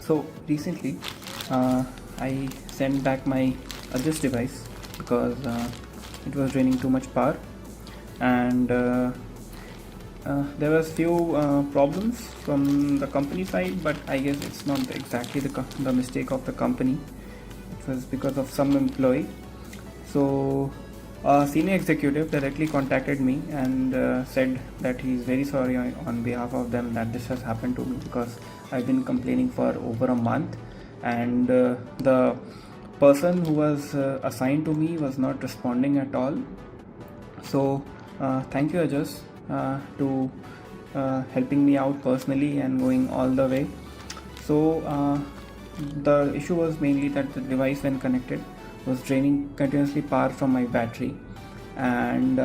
So recently I sent back my Ajjas device because it was draining too much power, and there was few problems from the company side, but I guess it's not exactly the mistake of the company. It was because of some employee. So a senior executive directly contacted me and said that he is very sorry on behalf of them that this has happened to me, because I've been complaining for over a month, and the person who was assigned to me was not responding at all. So thank you, Ajjas, to helping me out personally and going all the way. So the issue was mainly that the device, when connected, was draining continuously power from my battery, and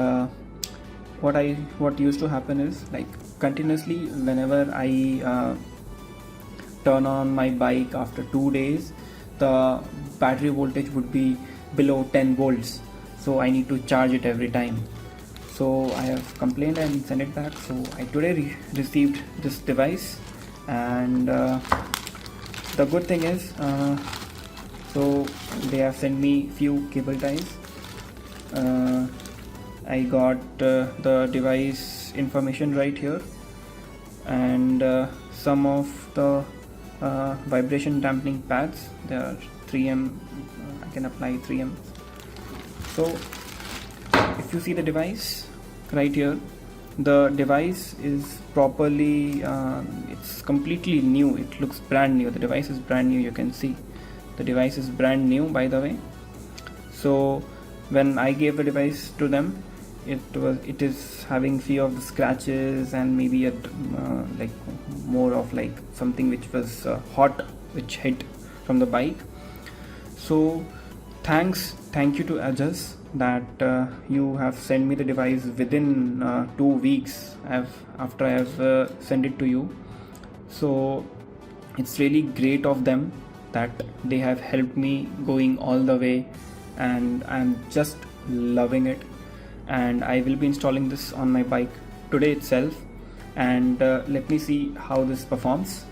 what used to happen is, like, continuously whenever I turn on my bike after 2 days, the battery voltage would be below 10 volts, so I need to charge it every time. So I have complained and sent it back. So I today received this device, and the good thing is, so they have sent me few cable ties. I got the device information right here, and some of the vibration dampening pads. There are 3M. I can apply 3M. So if you see the device right here, the device is properly it's completely new. It looks brand new. The device is brand new. You can see the device is brand new, by the way. So when I gave the device to them, it is having few of the scratches and maybe a like more of like something which was hot, which hit from the bike. So thank you to Ajjas that you have sent me the device within 2 weeks after I have sent it to you. So it's really great of them that they have helped me going all the way, and I'm just loving it. And I will be installing this on my bike today itself, and let me see how this performs.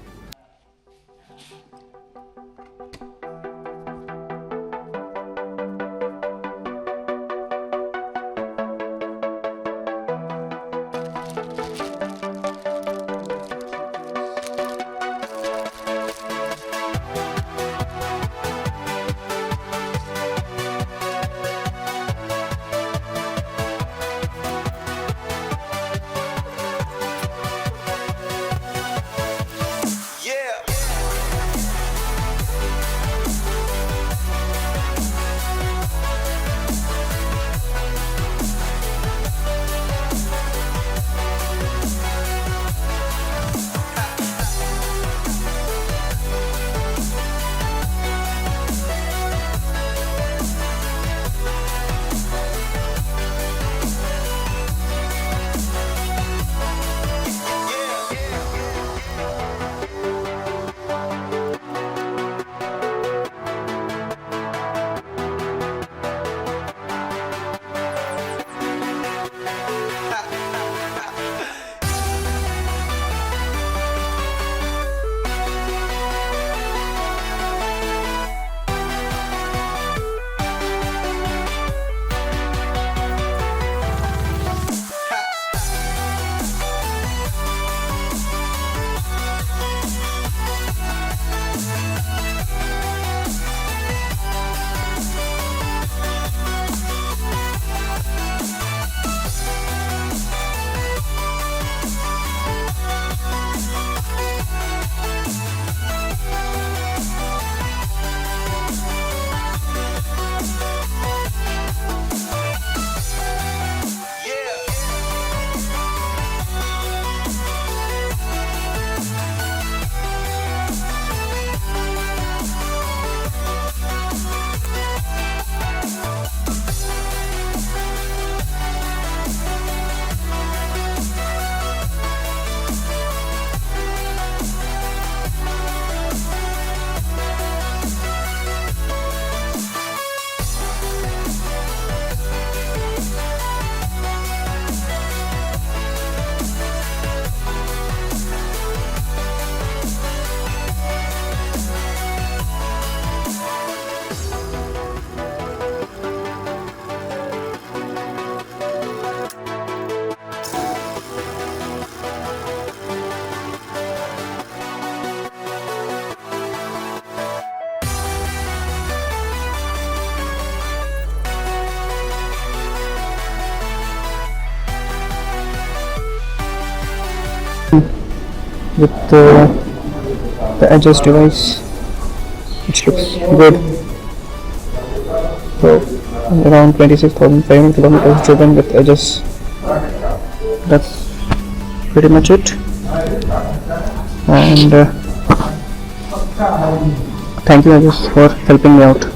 with the Ajjas device, which looks good. So around 26,500 kilometers driven with Ajjas. That's pretty much it. And thank you Ajjas for helping me out.